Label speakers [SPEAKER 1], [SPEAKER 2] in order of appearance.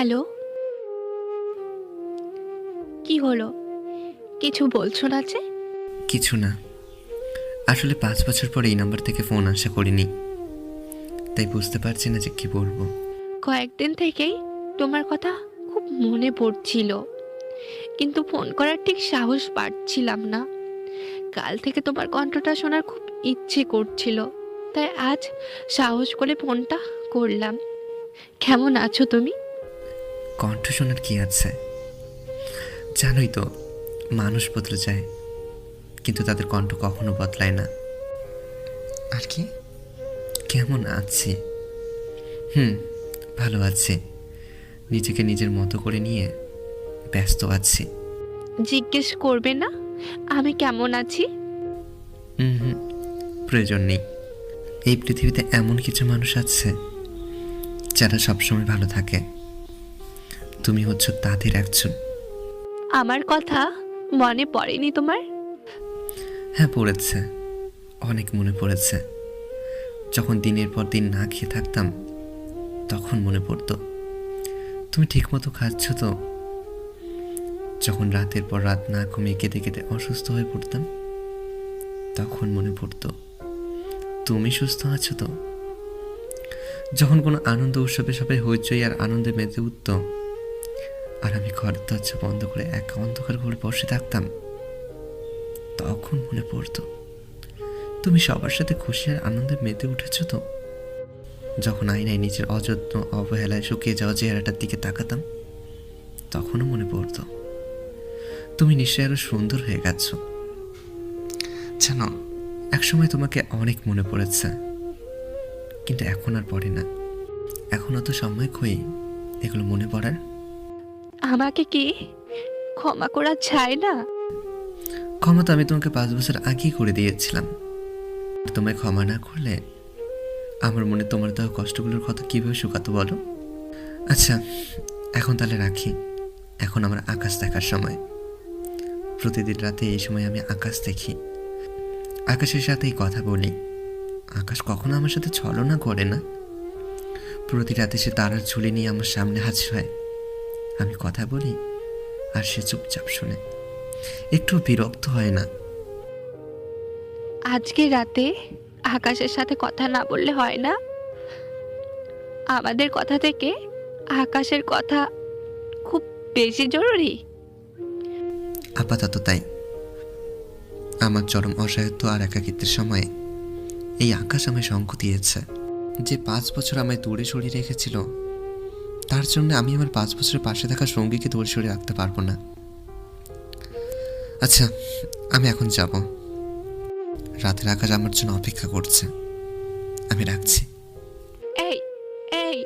[SPEAKER 1] Hello, কি হলো? কিছু বলছো না যে?
[SPEAKER 2] কিছু না, আসলে 5 বছর পর এই নাম্বার থেকে ফোন আশা করিনি, তাই বুঝতে পারছি না যে কি বলবো।
[SPEAKER 1] কয়েকদিন থেকেই তোমার কথা খুব মনে পড়ছিল, কিন্তু ফোন করার ঠিক সাহস পাচ্ছিলাম না। কাল থেকে তোমার কণ্ঠটা শোনার খুব ইচ্ছে করছিল, তাই আজ সাহস করে ফোনটা করলাম। কেমন আছো তুমি?
[SPEAKER 2] কণ্ঠ শোনার কি আছে, জানোই তো, মানুষ বদলে যায় কিন্তু তাদের কণ্ঠ কখনো বদলায় না। আর কি, কেমন আছি? ভালো আছি, নিজেকে নিজের মতো করে নিয়ে ব্যস্ত আছি।
[SPEAKER 1] জিজ্ঞেস করবে না আমি কেমন আছি?
[SPEAKER 2] হুম, প্রয়োজন নেই। এই পৃথিবীতে এমন কিছু মানুষ আছে যারা সবসময় ভালো থাকে, তুমি হচ্ছ তাদের একজন।
[SPEAKER 1] আমার কথা মনে পড়েনি তোমার?
[SPEAKER 2] হ্যাঁ, পড়েছে, অনেক মনে পড়েছে। যখন দিনের পর দিন না খেয়ে থাকতাম তখন মনে পড়তো তুমি ঠিকমতো খাচ্ছ তো। যখন রাতের পর রাত না ঘুমিয়ে কেঁদে কেঁদে অসুস্থ হয়ে পড়তাম তখন মনে পড়তো তুমি সুস্থ আছো তো। যখন কোনো আনন্দ উৎসবে সবাই হইচই আর আনন্দে মেতে উঠত আর আমি ঘরের দরজা বন্ধ করে একা অন্ধকার ঘরে বসে থাকতাম তখন মনে পড়তো তুমি সবার সাথে খুশি আর আনন্দে মেতে উঠেছো তো। যখন আয়নায় নিজের অযত্ন অবহেলায় শুকিয়ে যাওয়া চেহারাটার দিকে তাকাতাম তখনও মনে পড়তো তুমি নিশ্চয়ই আরো সুন্দর হয়ে গেছো। জানো, একসময় তোমাকে অনেক মনে পড়েছে, কিন্তু এখন আর পড়ে না। এখন অত সময় কই এগুলো মনে পড়ার।
[SPEAKER 1] আমাকে কি ক্ষমা করা যায় না?
[SPEAKER 2] ক্ষমা তো আমি তোমাকে 5 বছর আগেই করে দিয়েছিলাম। তোমায় ক্ষমা না করলে আমার মনে তোমার দেওয়া কষ্টগুলোর কথা কিভাবে শুকাতো বলো। আচ্ছা, এখন তাহলে রাখি। এখন আমার আকাশ দেখার সময়। প্রতিদিন রাতে এই সময় আমি আকাশ দেখি, আকাশের সাথেই কথা বলি। আকাশ কখনো আমার সাথে ছলনা করে না। প্রতি রাতে সে তারার ঝুলি নিয়ে আমার সামনে হাজির হয়। আমি কথা বলি আর সে চুপচাপ শোনে, একটু বিরক্ত হয় না।
[SPEAKER 1] আজকে রাতে আকাশের সাথে কথা না বললে হয় না? আমাদের কথা থেকে আকাশের কথা খুব বেশি জরুরি।
[SPEAKER 2] আপাতত তাই। আমার চরম অসহায়ত্ব আর একাকিত্বের সময় এই আকাশ আমায় সঙ্গ দিয়েছে। যে 5 বছর আমায় দূরে সরিয়ে রেখেছিল, তার জন্য আমি আমার 5 বছরের পাশে থাকা সঙ্গীকে দূরে সরিয়ে রাখতে পারবো না। আচ্ছা, আমি এখন যাব। রাতের আকাশ আমার জন্য অপেক্ষা করছে। আমি রাখছি।
[SPEAKER 1] এই এই